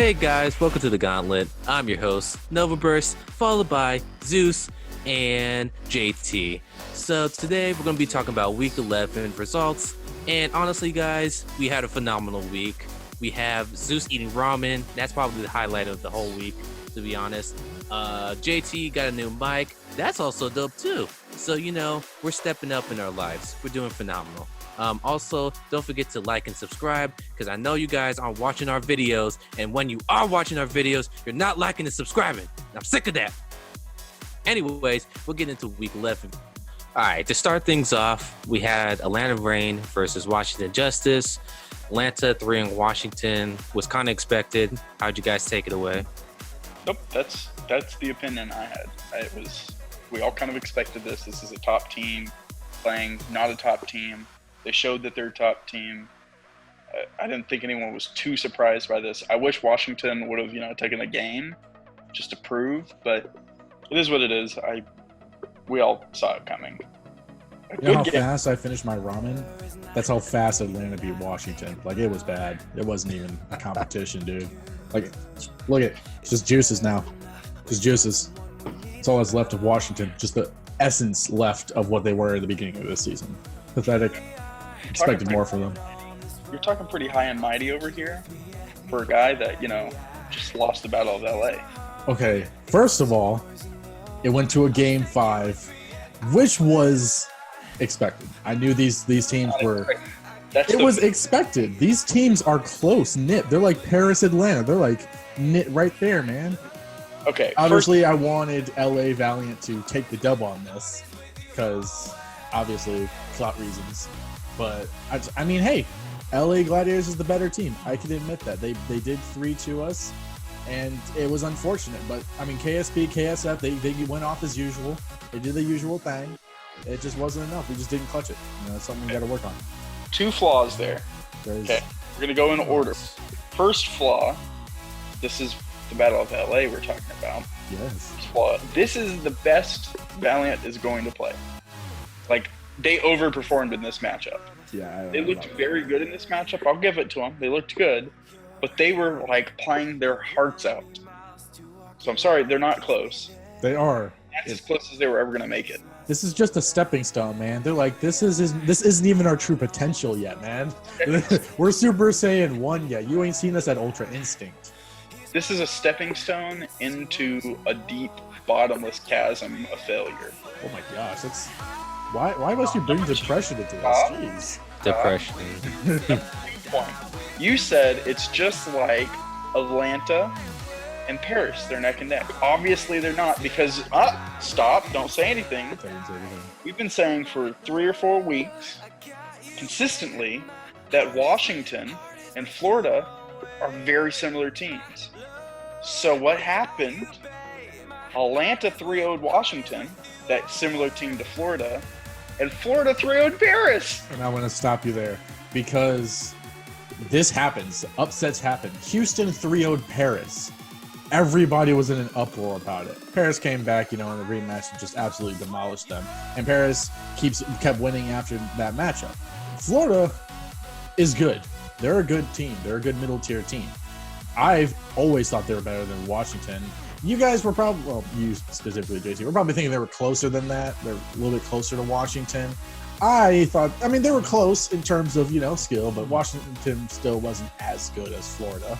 Hey guys, welcome to the Gauntlet. I'm your host, Novaburst, followed by Zeus and JT. So today we're going to be talking about Week 11 results. And honestly, guys, we had a phenomenal week. We have Zeus eating ramen. That's probably the highlight of the whole week, to be honest. JT got a new mic. That's also dope too. So, we're stepping up in our lives. We're doing phenomenal. Also, don't forget to like and subscribe because I know you guys aren't watching our videos. And when you are watching our videos, you're not liking and subscribing. I'm sick of that. Anyways, we'll get into Week 11. All right, to start things off, we had Atlanta Reign versus Washington Justice. Atlanta 3 in Washington was kind of expected. How'd you guys take it away? Nope, that's the opinion I had. We all kind of expected this. This is a top team playing not a top team. They showed that they're a top team. I didn't think anyone was too surprised by this. I wish Washington would have, taken a game just to prove, but it is what it is. We all saw it coming. You know how fast I finished my ramen? That's how fast Atlanta beat Washington. Like, it was bad. It wasn't even a competition, dude. Like, look at it. It's just juices now. Just juices. That's all that's left of Washington. Just the essence left of what they were at the beginning of this season. Pathetic. Expected more from them. You're talking pretty high and mighty over here for a guy that, just lost the Battle of LA. Okay, first of all, it went to a Game 5, which was expected. I knew these teams were... It was expected. These teams are close-knit. They're like Paris, Atlanta. They're like knit right there, man. Okay. Obviously, I wanted LA Valiant to take the dub on this because, obviously, plot reasons. But, I mean, hey, LA Gladiators is the better team. I can admit that. They did 3 to us, and it was unfortunate. But, I mean, KSP, KSF, they went off as usual. They did the usual thing. It just wasn't enough. We just didn't clutch it. That's something we got to work on. 2 flaws there. Okay, we're going to go in order. First flaw, this is the Battle of LA we're talking about. Yes. Flaw. This is the best Valiant is going to play. Like, they overperformed in this matchup. Yeah, they looked very good in this matchup. I'll give it to them. They looked good, but they were like playing their hearts out. So I'm sorry, they're not close. They are. That's as close as they were ever going to make it. This is just a stepping stone, man. They're like, this isn't even our true potential yet, man. We're Super Saiyan 1 yet. You ain't seen us at Ultra Instinct. This is a stepping stone into a deep, bottomless chasm of failure. Oh my gosh, that's... Why must you bring depression into this? Jeez. Depression. You said it's just like Atlanta and Paris. They're neck and neck. Obviously, they're not because... Stop. Don't say anything. We've been saying for 3 or 4 weeks, consistently, that Washington and Florida are very similar teams. So what happened? Atlanta 3-0'd Washington, that similar team to Florida, and Florida 3-0'd Paris. And I want to stop you there because this happens. Upsets happen. Houston 3-0'd Paris. Everybody was in an uproar about it. Paris came back, in the rematch and just absolutely demolished them. And Paris kept winning after that matchup. Florida is good. They're a good team. They're a good middle-tier team. I've always thought they were better than Washington. You guys were probably, well, you specifically, JT, were probably thinking they were closer than that. They're a little bit closer to Washington. I mean, they were close in terms of, skill, but Washington still wasn't as good as Florida.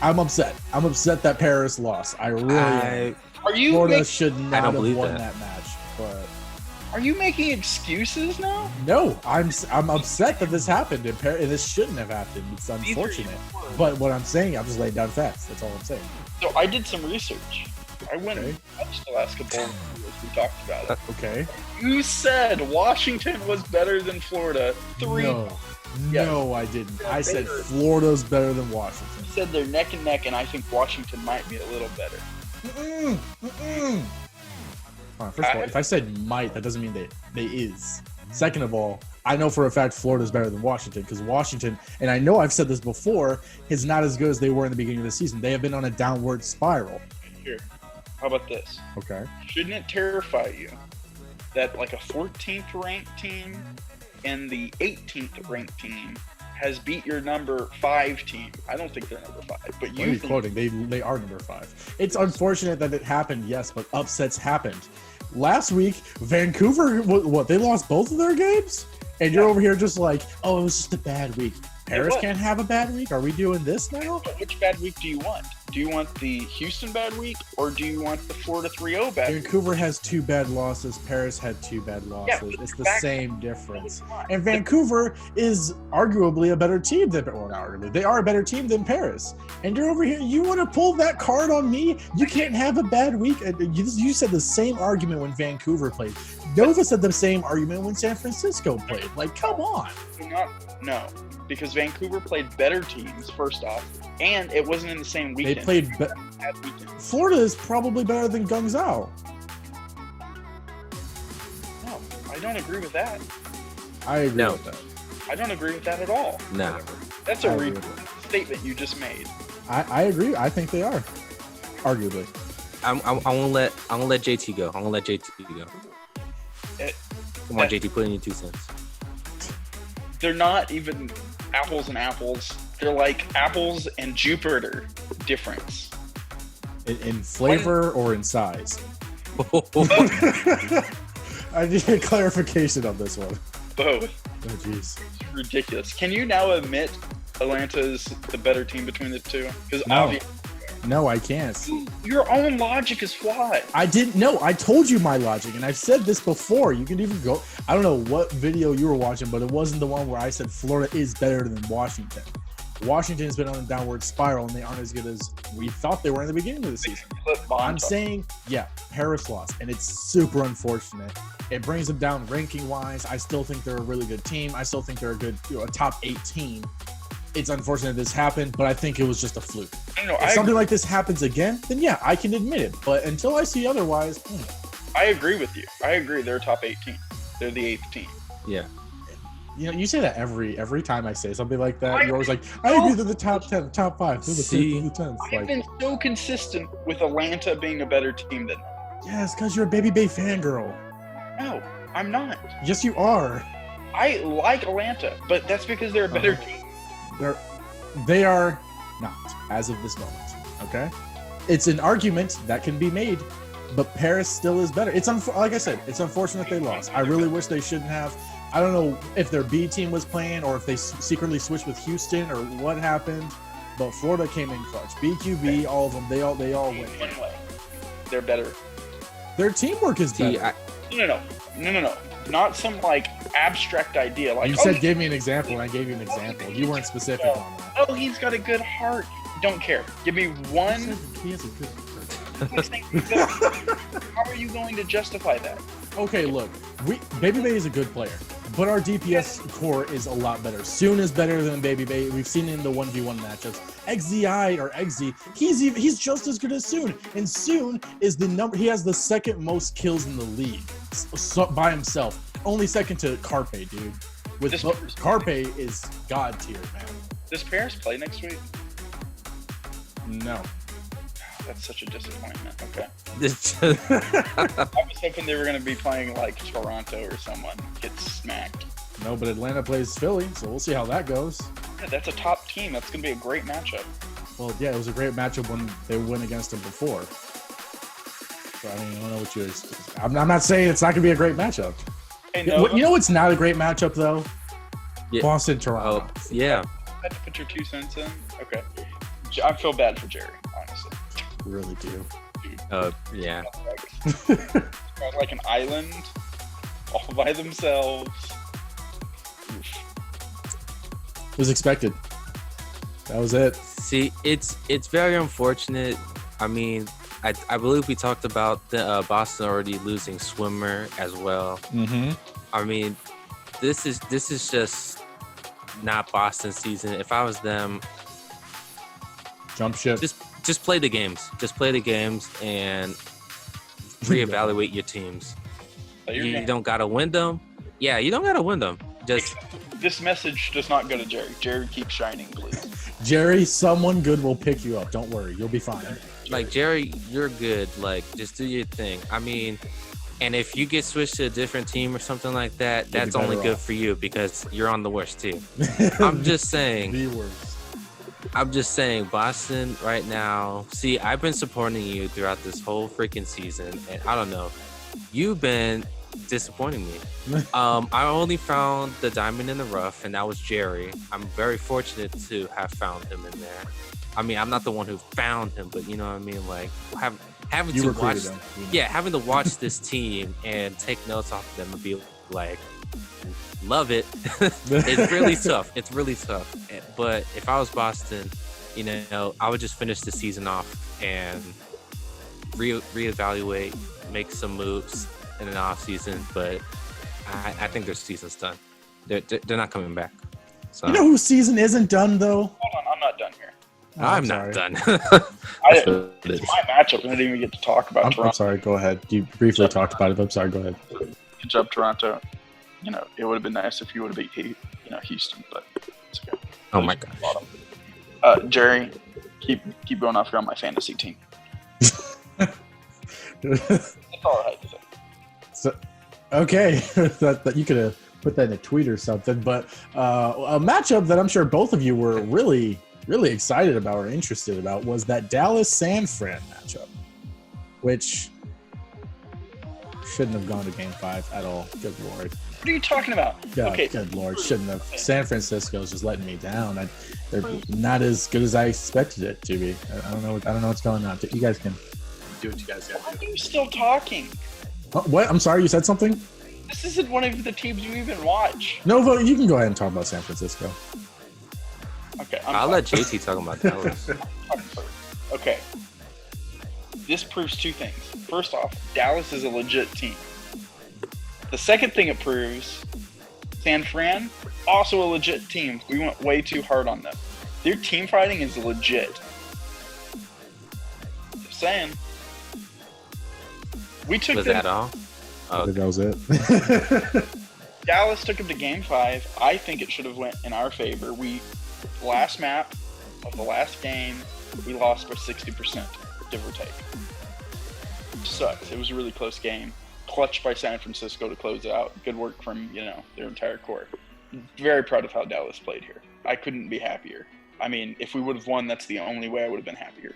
I'm upset. I'm upset that Paris lost. I really am. Florida should not have won that match, but... Are you making excuses now? No, I'm upset that this happened, and this shouldn't have happened. It's unfortunate. But what I'm saying, I'm just laying down facts. That's all I'm saying. So I did some research. I went and watched the last couple of videos we talked about it. Okay. You said Washington was better than Florida. No, I didn't. I said Florida's better than Washington. You said they're neck and neck, and I think Washington might be a little better. First of all, if I said might, that doesn't mean they is. Second of all, I know for a fact Florida's better than Washington because Washington, and I know I've said this before, is not as good as they were in the beginning of the season. They have been on a downward spiral. Here, how about this? Okay. Shouldn't it terrify you that like a 14th ranked team and the 18th ranked team has beat your number 5 team. I don't think they're number 5, but What are you you think quoting? They are number 5. It's unfortunate that it happened, yes, but upsets happened. Last week, Vancouver, what they lost both of their games? And you're over here just like, oh, it was just a bad week. Paris can't have a bad week? Are we doing this now? But which bad week do you want? Do you want the Houston bad week, or do you want the Florida 3-0 bad week? Vancouver has 2 bad losses. Paris had 2 bad losses. It's the same difference. And And Vancouver is arguably a better team than, well, not arguably, they are a better team than Paris. And you're over here, you want to pull that card on me? You can't have a bad week. You said the same argument when Vancouver played. Nova said the same argument when San Francisco played. Like, come on. No, because Vancouver played better teams, first off, and it wasn't in the same weekend. They played bad weekend. Florida is probably better than Gung Zhao. No, I don't agree with that. I agree No. with that. I don't agree with that at all. Nah. That's I a agree with statement you just made. I agree. I think they are. Arguably. I'm gonna let JT go. I'm gonna let JT go. Come on, JT, put in your 2 cents. They're not even apples and apples. They're like apples and Jupiter difference. In flavor or in size? I need a clarification on this one. Both. Oh, jeez. It's ridiculous. Can you now admit Atlanta's the better team between the two? Because No. obviously No, I can't. your own logic is flawed. I didn't know. I told you my logic, and I've said this before. You can even go. I don't know what video you were watching, but it wasn't the one where I said Florida is better than Washington. Washington has been on a downward spiral, and they aren't as good as we thought they were in the beginning of the season. I'm saying, yeah, Paris lost, and it's super unfortunate. It brings them down ranking-wise. I still think they're a really good team. I still think they're a good, a top 8 team. It's unfortunate this happened, but I think it was just a fluke. If something like this happens again, then yeah, I can admit it. But until I see otherwise, I agree with you. I agree. They're a top 8 team. They're the 8th team. Yeah. you know, you say that every time I say something like that. You're always like, I agree they're the top 10, top 5. They're the 5th, the 10th. I've been so consistent with Atlanta being a better team than them. Yes, because you're a Baby Bay fangirl. No, I'm not. Yes, you are. I like Atlanta, but that's because they're a better team. They are not, as of this moment, okay? It's an argument that can be made, but Paris still is better. It's like I said, it's unfortunate they lost. I really wish they shouldn't have. I don't know if their B team was playing or if they secretly switched with Houston or what happened, but Florida came in clutch. BQB, all of them, they all win. One way. They're better. Their teamwork is better. No. Not some like abstract idea. Like You said give me an example, and I gave you an example. You weren't specific on that. oh, he's got a good heart. Don't care. Give me one. He has a good. How are you going to justify that? Okay, look, Baby Bay is a good player, but our DPS core is a lot better. Soon is better than Baby Bay. We've seen it in the 1v1 matchups. XZI or XZ, he's just as good as Soon, and Soon is the number. He has the second most kills in the league, by himself. Only second to Carpe, dude. Carpe is god tier, man. Does Paris play next week? No. That's such a disappointment. Okay. This I was hoping they were going to be playing like Toronto or someone get smacked. No, but Atlanta plays Philly, so we'll see how that goes. Yeah, that's a top team. That's going to be a great matchup. Well, yeah, it was a great matchup when they went against them before. So, I mean, I don't know what you. I'm not saying it's not going to be a great matchup. Hey, no, You know what's not a great matchup though? Yeah. Boston, Toronto. Oh, yeah. I had to put your 2 cents in. Okay. I feel bad for Jerry, honestly. Really do. Yeah. Like an island, all by themselves. It was expected. That was it. See, it's very unfortunate. I mean, I believe we talked about the Boston already losing Swimmer as well. Mm-hmm. I mean, this is just not Boston season. If I was them, Jump ship. just play the games. Just play the games and reevaluate your teams. You don't gotta win them. Yeah, you don't gotta win them. Just This message does not go to Jerry. Jerry, keep shining, please. Jerry, someone good will pick you up. Don't worry, you'll be fine. like Jerry, you're good. Like just do your thing. I mean, And if you get switched to a different team or something like that, that's only good for you because you're on the worst team. I'm just saying. The worst. I'm just saying, Boston right now. See, I've been supporting you throughout this whole freaking season, and I don't know. You've been disappointing me. I only found the diamond in the rough, and that was Jerry. I'm very fortunate to have found him in there. I mean, I'm not the one who found him, but you know what I mean. Like having to watch, having to watch this team and take notes off of them and be like, love it. It's really tough. It's really tough. But if I was Boston, you know, I would just finish the season off and reevaluate, make some moves in an off season. But I think their season's done. They're not coming back. So. You know whose season isn't done though? Hold on, I'm not done here. Oh, I'm not done. It's my matchup. I didn't even get to talk about Toronto. I'm sorry. Go ahead. You briefly talked about it. But I'm sorry. Go ahead. Good job, Toronto. You know, it would have been nice if you would have beat, Houston, but it's okay. Oh my god. Jerry, keep going off. You're on my fantasy team. That's all I had to say. So, okay, that you could have put that in a tweet or something. But a matchup that I'm sure both of you were really, really excited about or interested about was that Dallas-San Fran matchup, which shouldn't have gone to Game 5 at all. Good Lord. What are you talking about? Okay. Good Lord, shouldn't have. San Francisco's just letting me down. They're not as good as I expected it to be. I don't know what's going on. You guys can do what you guys got to do. Why are you still talking? What? I'm sorry, you said something? This isn't one of the teams you even watch. Nova, you can go ahead and talk about San Francisco. Okay. I'll let JT talk about Dallas. Okay. This proves two things. First off, Dallas is a legit team. The second thing it proves, San Fran, also a legit team. We went way too hard on them. Their team fighting is legit. Just saying. We took Was them. that all? I think that was it. Dallas took them to Game 5. I think it should have went in our favor. Last map of the last game, we lost by 60%, give or take. It sucks. It was a really close game. Clutch by San Francisco to close it out. Good work from, their entire core. Very proud of how Dallas played here. I couldn't be happier. I mean, if we would have won, that's the only way I would have been happier.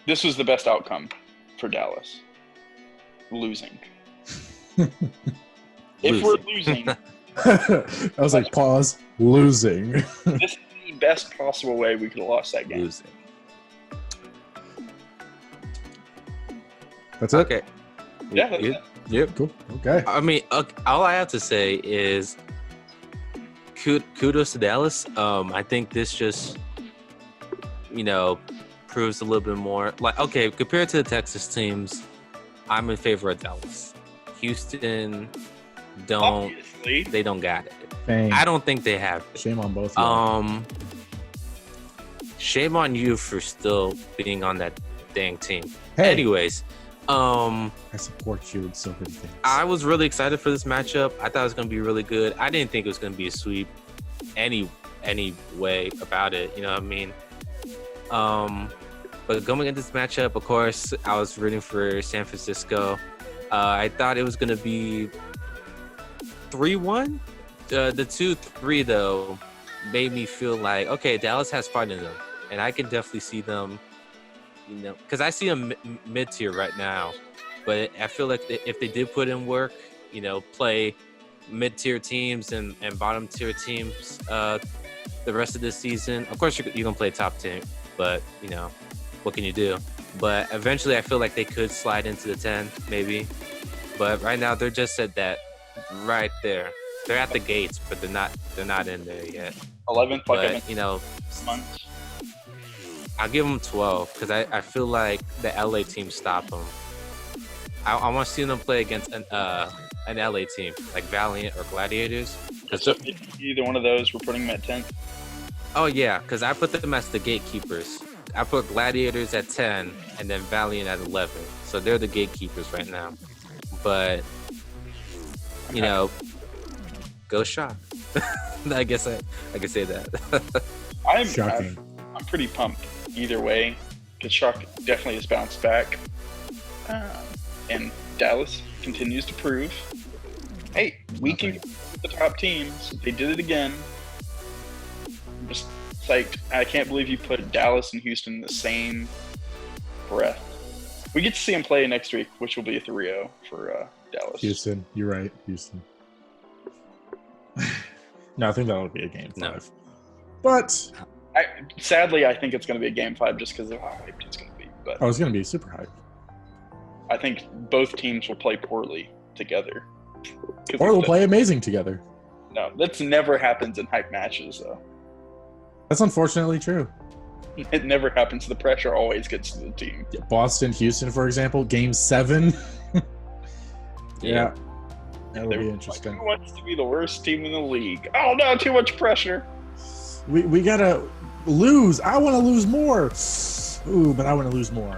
This was the best outcome for Dallas. Losing. If we're losing... I was like, pause. Losing. This is the best possible way we could have lost that game. Losing. That's it? Okay. Yeah, that's it. Yep. Cool. Okay. I mean, all I have to say is kudos to Dallas. I think this just, proves a little bit more. Like, okay, compared to the Texas teams, I'm in favor of Dallas. Houston Obviously. they don't got it. Dang. I don't think they have it. Shame on both of you. Shame on you for still being on that dang team. Hey. Anyways, I support you in so many things. I was really excited for this matchup. I thought it was going to be really good. I didn't think it was going to be a sweep any way about it. You know what I mean? But going into this matchup, of course, I was rooting for San Francisco. I thought it was going to be 3-1. The 2-3, though, made me feel like, okay, Dallas has fight in them. And I can definitely see them, because I see them mid-tier right now. But I feel like if they did put in work, play mid-tier teams and bottom-tier teams the rest of this season, of course, you can play top 10, but, what can you do? But eventually, I feel like they could slide into the 10, maybe. But right now, they're just at that right there. They're at the gates, but they're not in there yet. 11th, but, months. I'll give them 12 because I feel like the LA team stop them. I want to see them play against an LA team like Valiant or Gladiators. So either one of those, we're putting them at 10. Oh yeah, because I put them as the gatekeepers. I put Gladiators at 10 and then Valiant at 11. So they're the gatekeepers right now. But go Shock. I guess I can say that. Shocking. I'm pretty pumped either way because Shock definitely has bounced back. And Dallas continues to prove, hey, we can get the top teams. They did it again. I'm just psyched. I can't believe you put Dallas and Houston in the same breath. We get to see them play next week, which will be a 3-0 for Dallas. Houston, you're right. Houston. No, I think that'll be a game 5. No. But sadly, I think it's going to be a game 5 just because of how hyped it's going to be. But it's going to be super hype. I think both teams will play poorly together. Or they'll play amazing together. No, that's never happens in hype matches, though. That's unfortunately true. It never happens. The pressure always gets to the team. Boston, Houston, for example, game 7. Yeah. That'll be interesting. Who wants to be the worst team in the league? Oh, no, too much pressure. We got to lose. I want to lose more. Ooh, but I want to lose more.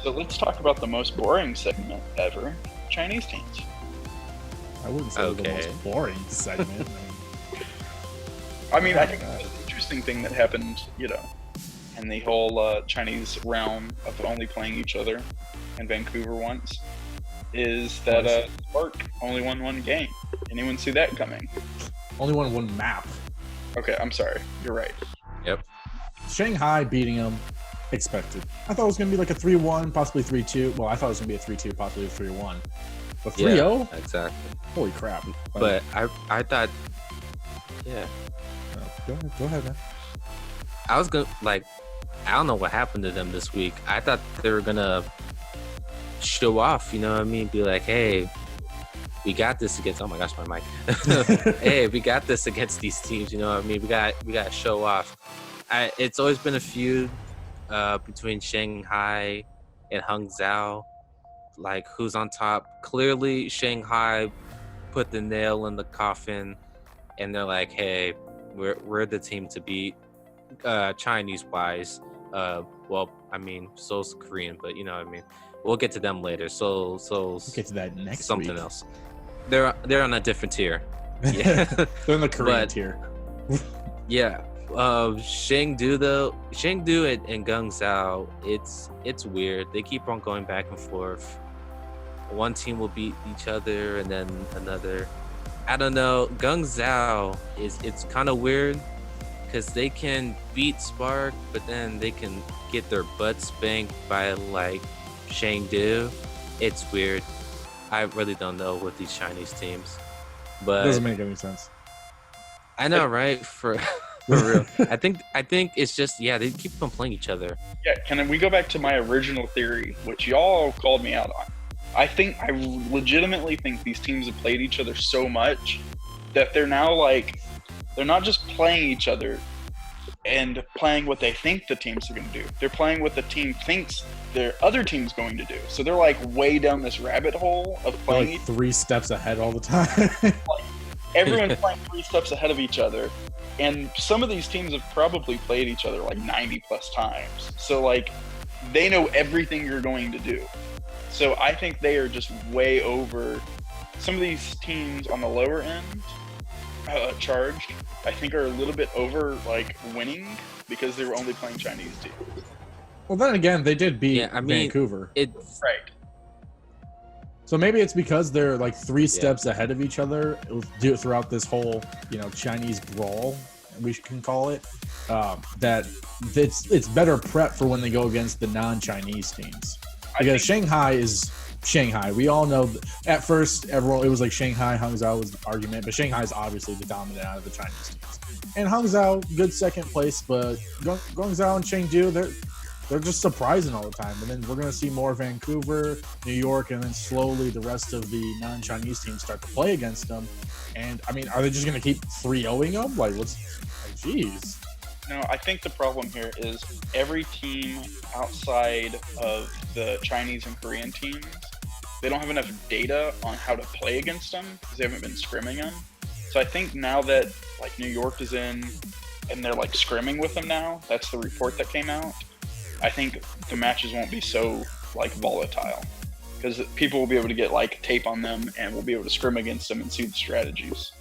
So let's talk about the most boring segment ever, Chinese teams. I wouldn't say the most boring segment. I mean, I think the most interesting thing that happened, in the whole Chinese realm of only playing each other in Vancouver once, is that Spark only won one game. Anyone see that coming? Only won one map. Okay, I'm sorry. You're right. Yep. Shanghai beating them, expected. I thought it was going to be like a 3-1, possibly 3-2. Well, I thought it was going to be a 3-2, possibly a 3-1. But 3-0? Yeah, exactly. Holy crap. But I thought, yeah. Go ahead, man. I was going to, I don't know what happened to them this week. I thought they were going to show off, you know what I mean? Be like, hey, we got this against, oh my gosh, my mic. Hey, we got this against these teams, you know what I mean? We got to show off. It's always been a feud between Shanghai and Hangzhou, who's on top. Clearly, Shanghai put the nail in the coffin, and they're like, "Hey, we're the team to beat." Chinese-wise, well, I mean, so's Korean, but you know what I mean. We'll get to them later. So we'll get to that next something week. Else. They're on a different tier. Yeah, they're in the Korean tier. Yeah. Chengdu and Guangzhou, it's weird. They keep on going back and forth. One team will beat each other and then another. I don't know. Guangzhou it's kind of weird because they can beat Spark, but then they can get their butt spanked by Chengdu. It's weird. I really don't know with these Chinese teams, but it doesn't make any sense. I know, right? For real. I think it's just, they keep on playing each other. Yeah, can we go back to my original theory, which y'all called me out on? I legitimately think these teams have played each other so much that they're now they're not just playing each other and playing what they think the teams are going to do. They're playing what the team thinks their other team's going to do. So they're way down this rabbit hole of playing. They're 3 steps ahead all the time. Everyone's playing 3 steps ahead of each other. And some of these teams have probably played each other 90 plus times. So they know everything you're going to do. So I think they are just way over. Some of these teams on the lower end, charged, I think are a little bit over winning because they were only playing Chinese teams. Well, then again, they did beat Vancouver. It's right. So maybe it's because they're 3 steps ahead of each other throughout this whole, Chinese brawl, we can call it. That it's better prep for when they go against the non-Chinese teams. Because Shanghai is Shanghai. We all know at first it was Shanghai, Hangzhou was the argument, but Shanghai is obviously the dominant out of the Chinese teams. And Hangzhou, good second place, but Guangzhou and Chengdu, they're just surprising all the time. And then we're going to see more Vancouver, New York, and then slowly the rest of the non-Chinese teams start to play against them. And, I mean, are they just going to keep 3-0ing them? Jeez. No, I think the problem here is every team outside of the Chinese and Korean teams, they don't have enough data on how to play against them because they haven't been scrimming them. So I think now that, New York is in and they're, scrimming with them now, that's the report that came out, I think the matches won't be so volatile because people will be able to get tape on them and we'll be able to scrim against them and see the strategies.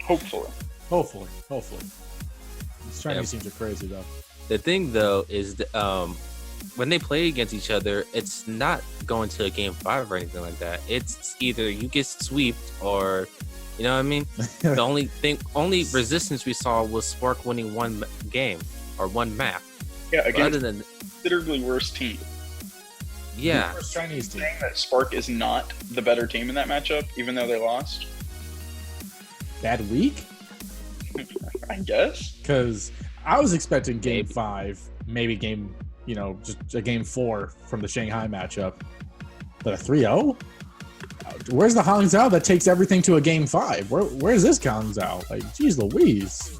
Hopefully. These Chinese teams are crazy though. The thing though is when they play against each other, it's not going to a game 5 or anything like that. It's either you get swept or, you know what I mean? The only resistance we saw was Spark winning one game or one map. Yeah, But against other than considerably worse team. yeah, First Chinese team. Saying that Spark is not the better team in that matchup, even though they lost. Bad week? I guess. Because I was expecting game Maybe. 5, maybe game, just a game 4 from the Shanghai matchup. But a 3-0? Where's the Hangzhou that takes everything to a game 5? Where's this Hangzhou? Like, geez Louise.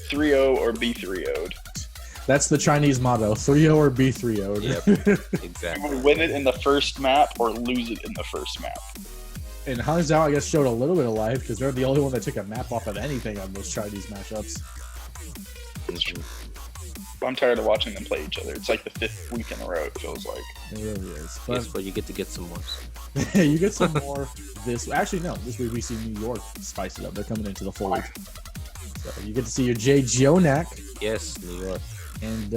3-0 or be 3-0'd. That's the Chinese motto: 3-0 or be 3-0'd. Yep. You exactly. will win it in the first map or lose it in the first map. And Hangzhou, I guess, showed a little bit of life because they're the only one that took a map off of anything on those Chinese matchups. I'm tired of watching them play each other. It's like the 5th week in a row, it feels like. It really is. That's But where you get to get some more. you get some more this. Actually, no. This week we see New York spice it up. They're coming into the fold. So you get to see your Jay Jonak Yes, New York. and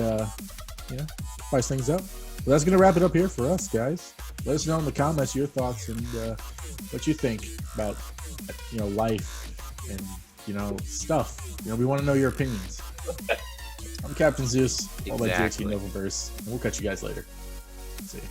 spice things up. Well, that's gonna wrap it up here for us, guys. Let us know in the comments your thoughts and what you think about life and stuff. We want to know your opinions. I'm Captain Zeus, all by JT Exactly. Novaverse, and we'll catch you guys later. See ya.